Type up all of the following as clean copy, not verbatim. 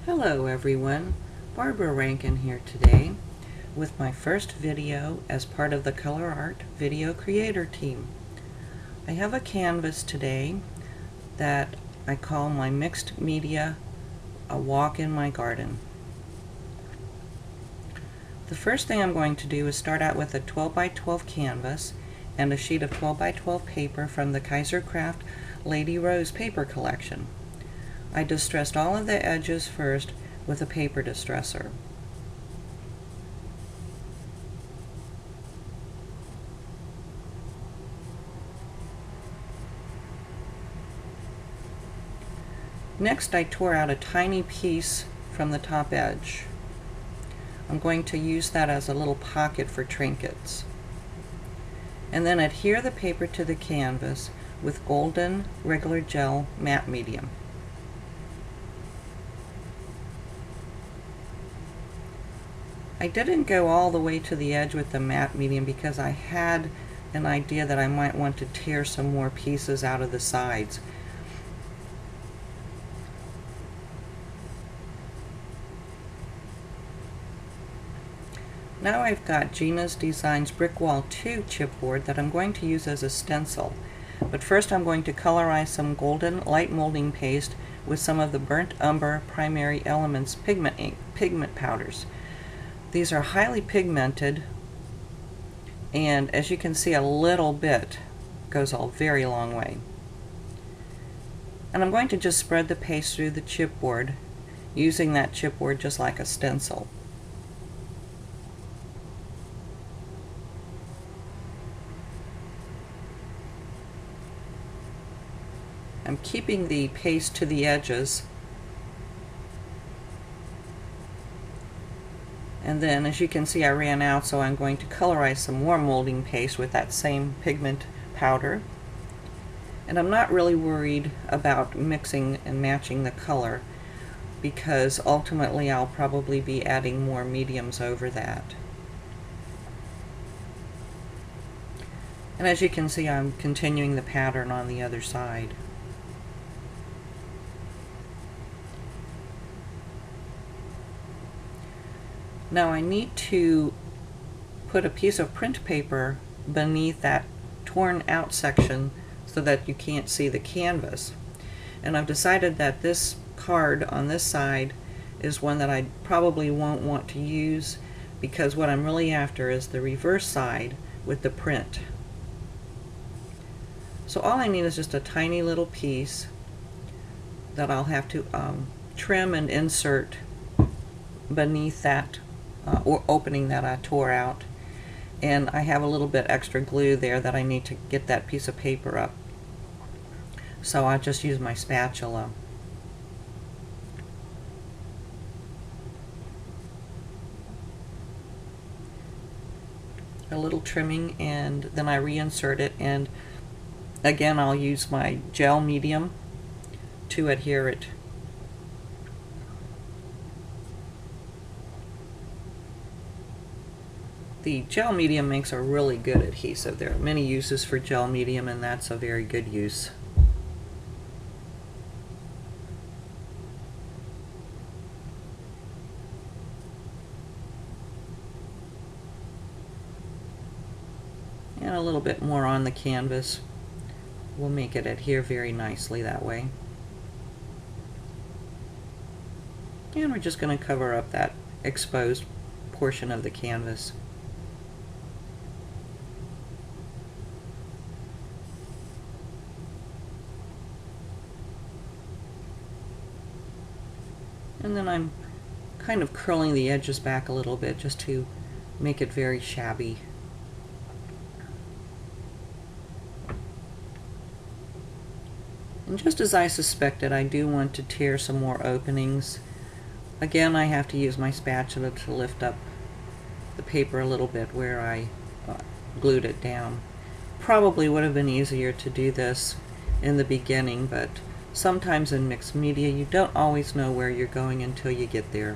Hello everyone, Barbara Rankin here today with my first video as part of the ColourArte video creator team. I have a canvas today that I call my mixed media A Walk in My Garden. The first thing I'm going to do is start out with a 12 by 12 canvas and a sheet of 12 by 12 paper from the Kaisercraft Lady Rose paper collection. I distressed all of the edges first with a paper distresser. Next, I tore out a tiny piece from the top edge. I'm going to use that as a little pocket for trinkets. And then adhere the paper to the canvas with golden regular gel matte medium. I didn't go all the way to the edge with the matte medium because I had an idea that I might want to tear some more pieces out of the sides. Now I've got Gina's Designs Brick Wall 2 chipboard that I'm going to use as a stencil. But first I'm going to colorize some golden light molding paste with some of the burnt umber primary elements pigment powders. These are highly pigmented, and as you can see, a little bit goes a very long way. And I'm going to just spread the paste through the chipboard, using that chipboard just like a stencil. I'm keeping the paste to the edges. And then, as you can see, I ran out, so I'm going to colorize some more molding paste with that same pigment powder. And I'm not really worried about mixing and matching the color, because ultimately I'll probably be adding more mediums over that. And as you can see, I'm continuing the pattern on the other side. Now I need to put a piece of print paper beneath that torn out section so that you can't see the canvas. And I've decided that this card on this side is one that I probably won't want to use, because what I'm really after is the reverse side with the print. So all I need is just a tiny little piece that I'll have to trim and insert beneath that or opening that I tore out. And I have a little bit extra glue there that I need to get that piece of paper up. So I'll just use my spatula. A little trimming, and then I reinsert it, and again I'll use my gel medium to adhere it. The gel medium makes a really good adhesive. There are many uses for gel medium, and that's a very good use. And a little bit more on the canvas will make it adhere very nicely that way. And we're just going to cover up that exposed portion of the canvas. And then I'm kind of curling the edges back a little bit just to make it very shabby. And just as I suspected, I do want to tear some more openings. Again, I have to use my spatula to lift up the paper a little bit where I glued it down. Probably would have been easier to do this in the beginning, but sometimes in mixed media you don't always know where you're going until you get there.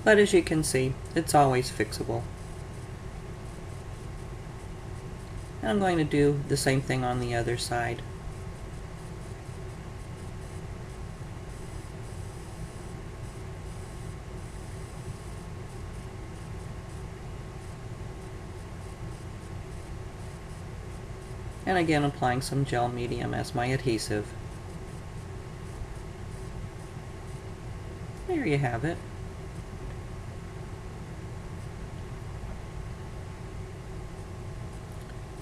But as you can see, it's always fixable. And I'm going to do the same thing on the other side. And again, applying some gel medium as my adhesive. There you have it.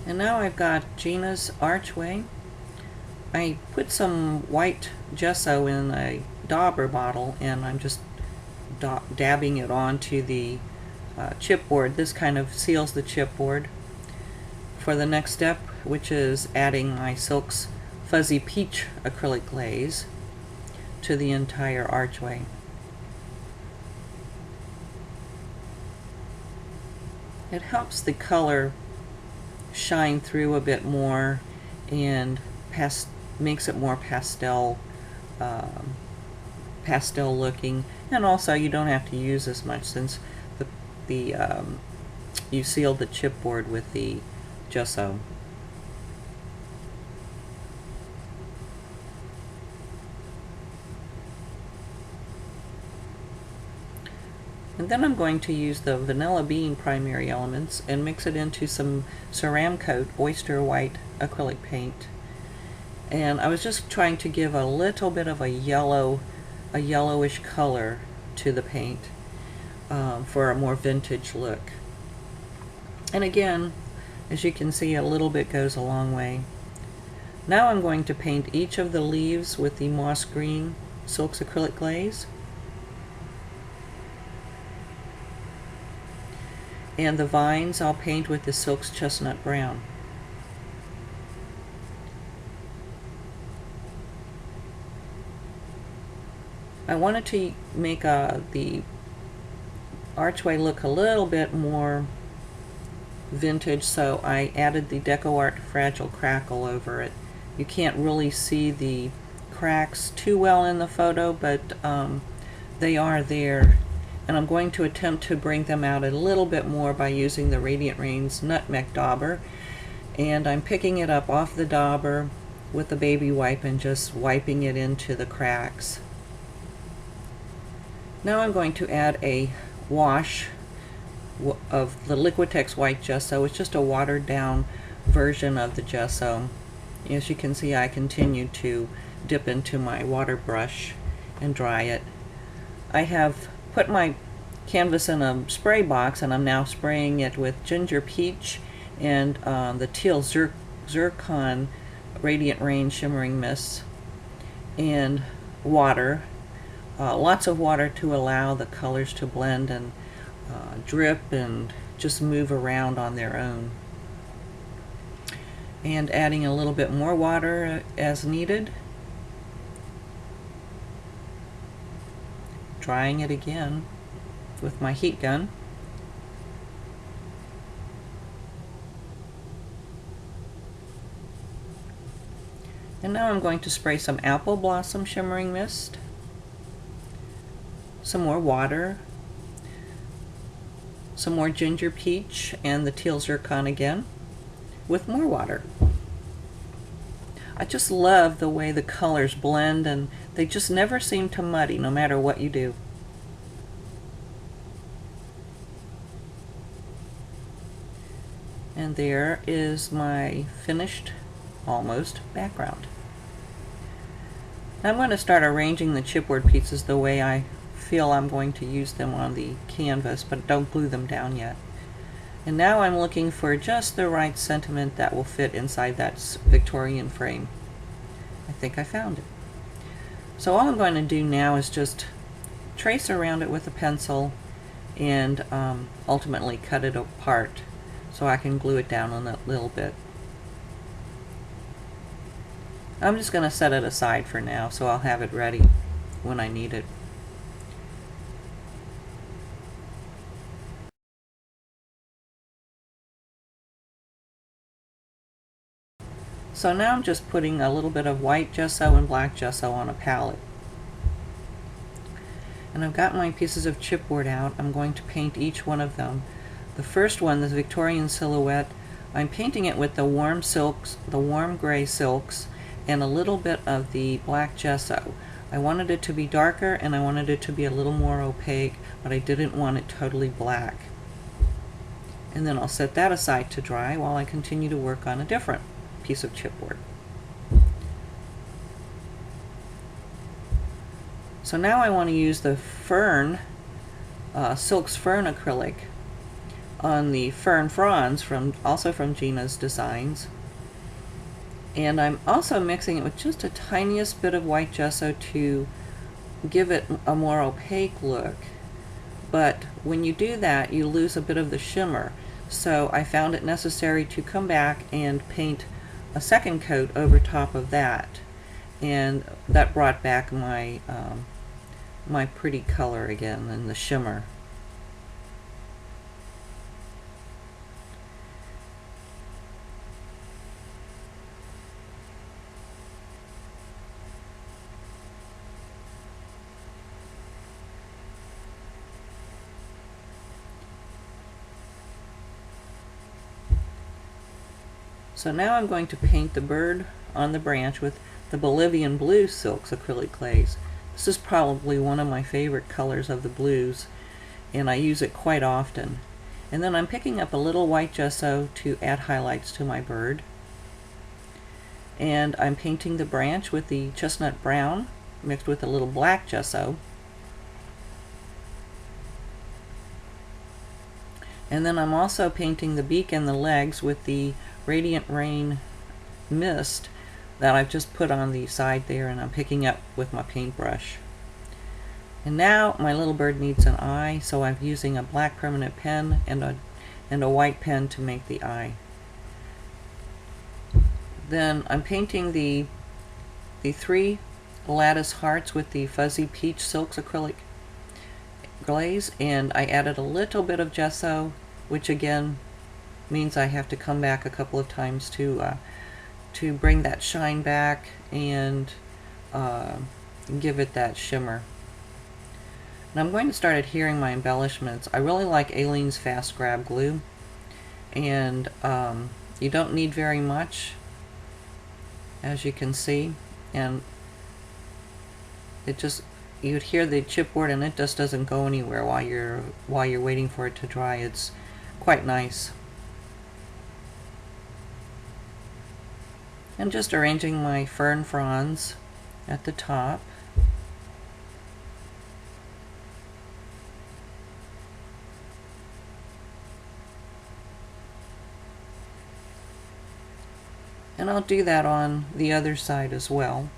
And now I've got Gina's Archway. I put some white gesso in a Dauber bottle, and I'm just dabbing it onto the chipboard. This kind of seals the chipboard for the next step, which is adding my Silk's Fuzzy Peach acrylic glaze to the entire archway. It helps the color shine through a bit more and makes it more pastel looking, and also you don't have to use as much since you sealed the chipboard with the gesso. And then I'm going to use the vanilla bean primary elements and mix it into some Ceramcoat Oyster White acrylic paint. And I was just trying to give a little bit of a yellowish color to the paint for a more vintage look. And again, as you can see, a little bit goes a long way. Now I'm going to paint each of the leaves with the moss green Silk's acrylic glaze. And the vines I'll paint with the Silk's Chestnut Brown. I wanted to make the archway look a little bit more vintage, so I added the DecoArt Fragile Crackle over it. You can't really see the cracks too well in the photo, but they are there. And I'm going to attempt to bring them out a little bit more by using the Radiant Rain's Nutmeg Dauber. And I'm picking it up off the dauber with a baby wipe and just wiping it into the cracks. Now I'm going to add a wash of the Liquitex white gesso. It's just a watered down version of the gesso. As you can see, I continue to dip into my water brush and dry it. I have put my canvas in a spray box, and I'm now spraying it with Ginger Peach and the Teal Zircon Radiant Rain Shimmering Mist and water. Lots of water to allow the colors to blend and drip and just move around on their own. And adding a little bit more water as needed. Drying it again with my heat gun. And now I'm going to spray some Apple Blossom Shimmering Mist, some more water, some more Ginger Peach, and the Teal Zircon again with more water. I just love the way the colors blend, and they just never seem to muddy no matter what you do. And there is my finished, almost, background. Now I'm going to start arranging the chipboard pieces the way I feel I'm going to use them on the canvas, but don't glue them down yet. And now I'm looking for just the right sentiment that will fit inside that Victorian frame. I think I found it. So all I'm going to do now is just trace around it with a pencil and ultimately cut it apart so I can glue it down on a little bit. I'm just going to set it aside for now, so I'll have it ready when I need it. So now I'm just putting a little bit of white gesso and black gesso on a palette. And I've got my pieces of chipboard out. I'm going to paint each one of them. The first one, this Victorian silhouette, I'm painting it with the warm silks, the warm gray silks, and a little bit of the black gesso. I wanted it to be darker and I wanted it to be a little more opaque, but I didn't want it totally black. And then I'll set that aside to dry while I continue to work on a different piece of chipboard. So now I want to use the Silks Fern acrylic on the Fern Fronds, also from Gina's Designs. And I'm also mixing it with just a tiniest bit of white gesso to give it a more opaque look. But when you do that, you lose a bit of the shimmer. So I found it necessary to come back and paint a second coat over top of that. And that brought back my, my pretty color again and the shimmer. So now I'm going to paint the bird on the branch with the Bolivian blue silks acrylic glaze. This is probably one of my favorite colors of the blues, and I use it quite often. And then I'm picking up a little white gesso to add highlights to my bird. And I'm painting the branch with the chestnut brown mixed with a little black gesso. And then I'm also painting the beak and the legs with the Radiant Rain mist that I've just put on the side there, and I'm picking up with my paintbrush. And now my little bird needs an eye, so I'm using a black permanent pen and a white pen to make the eye. Then I'm painting the 3 lattice hearts with the fuzzy peach silks acrylic glaze, and I added a little bit of gesso, which again means I have to come back a couple of times to bring that shine back and give it that shimmer. And I'm going to start adhering my embellishments. I really like Aleene's Fast Grab glue, and you don't need very much, as you can see, and it just, you adhere the chipboard and it just doesn't go anywhere while you're waiting for it to dry. It's quite nice. I'm just arranging my fern fronds at the top. And I'll do that on the other side as well.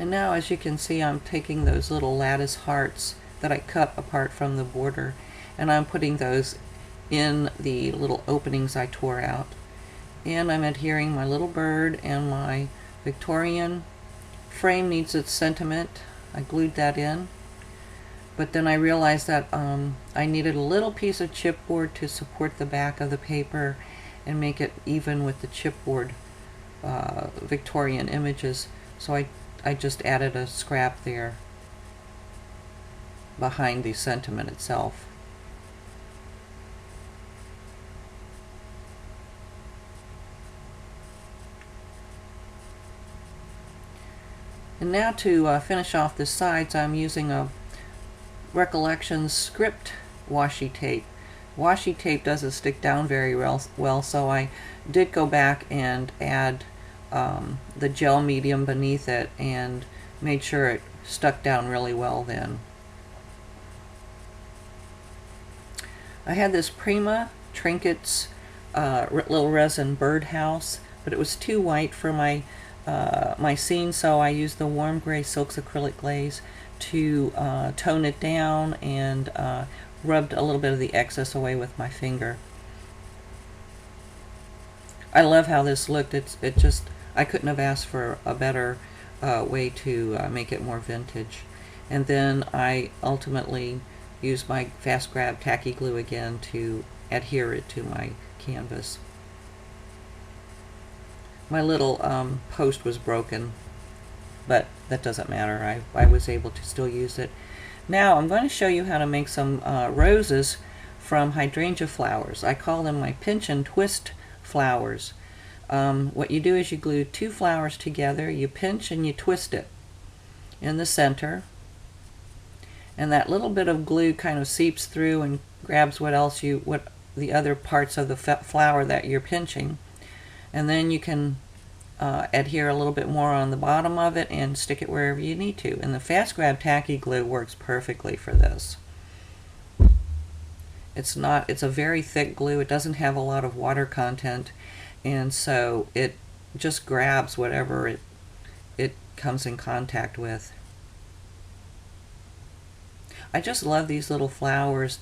And now, as you can see, I'm taking those little lattice hearts that I cut apart from the border, and I'm putting those in the little openings I tore out. And I'm adhering my little bird, and my Victorian frame needs its sentiment. I glued that in. But then I realized that I needed a little piece of chipboard to support the back of the paper and make it even with the chipboard Victorian images. So I just added a scrap there behind the sentiment itself. And now to finish off the sides, I'm using a Recollections script washi tape. Washi tape doesn't stick down very well, so I did go back and add the gel medium beneath it and made sure it stuck down really well then. I had this Prima Trinkets little resin birdhouse, but it was too white for my my scene, so I used the warm gray silks acrylic glaze to tone it down, and rubbed a little bit of the excess away with my finger. I love how this looked. It just, I couldn't have asked for a better way to make it more vintage. And then I ultimately used my Fast Grab tacky glue again to adhere it to my canvas. My little post was broken, but that doesn't matter. I was able to still use it. Now I'm going to show you how to make some roses from hydrangea flowers. I call them my pinch and twist flowers. What you do is you glue two flowers together, you pinch and you twist it in the center, and that little bit of glue kind of seeps through and grabs what the other parts of the flower that you're pinching, and then you can adhere a little bit more on the bottom of it and stick it wherever you need to. And the fast grab tacky glue works perfectly for this. It's a very thick glue. It doesn't have a lot of water content, and so it just grabs whatever it comes in contact with. I just love these little flowers.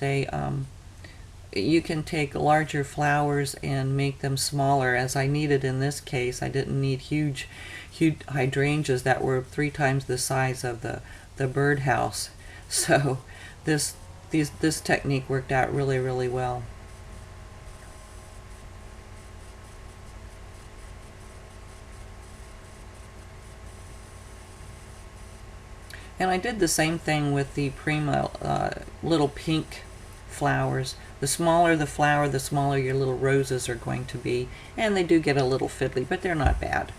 You can take larger flowers and make them smaller, as I needed in this case. I didn't need huge hydrangeas that were 3 times the size of the birdhouse. So this technique worked out really, really well. And I did the same thing with the Prima little pink flowers. The smaller the flower, the smaller your little roses are going to be. And they do get a little fiddly, but they're not bad.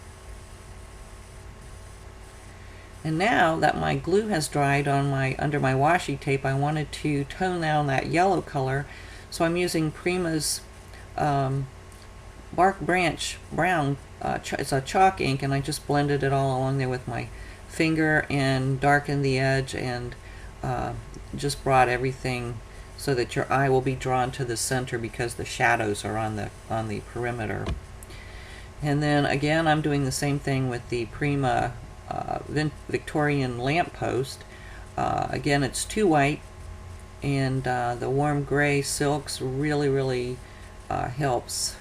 And now that my glue has dried under my washi tape, I wanted to tone down that yellow color. So I'm using Prima's Bark Branch Brown. It's a chalk ink, and I just blended it all along there with my finger and darkened the edge, and just brought everything so that your eye will be drawn to the center because the shadows are on the perimeter. And then again, I'm doing the same thing with the Prima Victorian lamppost. Again, it's 2 white, and the warm gray silks really helps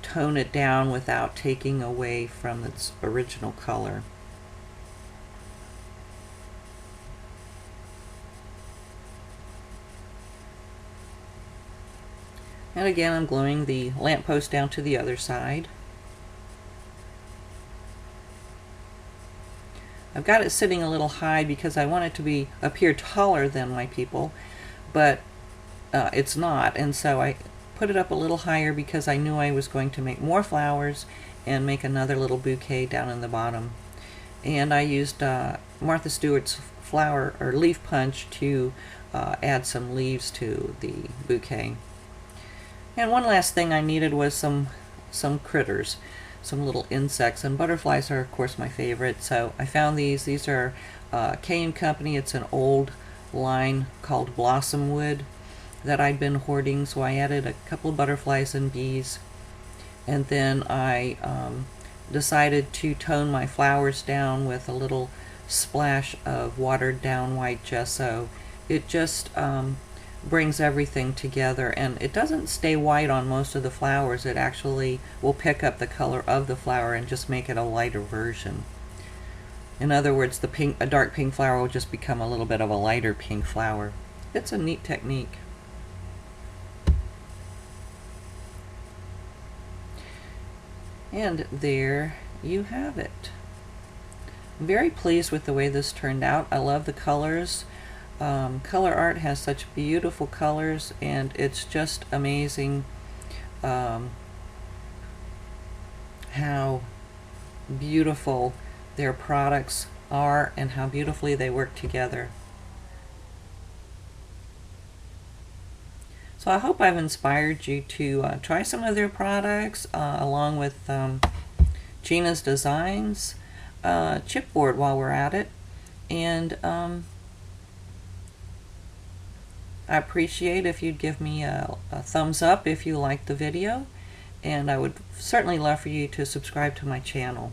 tone it down without taking away from its original color. And again, I'm gluing the lamppost down to the other side. I've got it sitting a little high because I want it to appear taller than my people, but it's not, and so I put it up a little higher because I knew I was going to make more flowers and make another little bouquet down in the bottom. And I used Martha Stewart's flower or leaf punch to add some leaves to the bouquet. And one last thing I needed was some critters, some little insects, and butterflies are of course my favorite. So I found these. These are K & Company. It's an old line called Blosoom wood that I'd been hoarding, so I added a couple of butterflies and bees. And then I decided to tone my flowers down with a little splash of watered down white gesso. It just brings everything together, and it doesn't stay white on most of the flowers. It actually will pick up the color of the flower and just make it a lighter version. In other words, a dark pink flower will just become a little bit of a lighter pink flower. It's a neat technique. And there you have it. I'm very pleased with the way this turned out. I love the colors. ColourArte has such beautiful colors, and it's just amazing how beautiful their products are and how beautifully they work together. So I hope I've inspired you to try some of their products along with Gina's designs, chipboard while we're at it, and I appreciate if you'd give me a thumbs up if you liked the video, and I would certainly love for you to subscribe to my channel.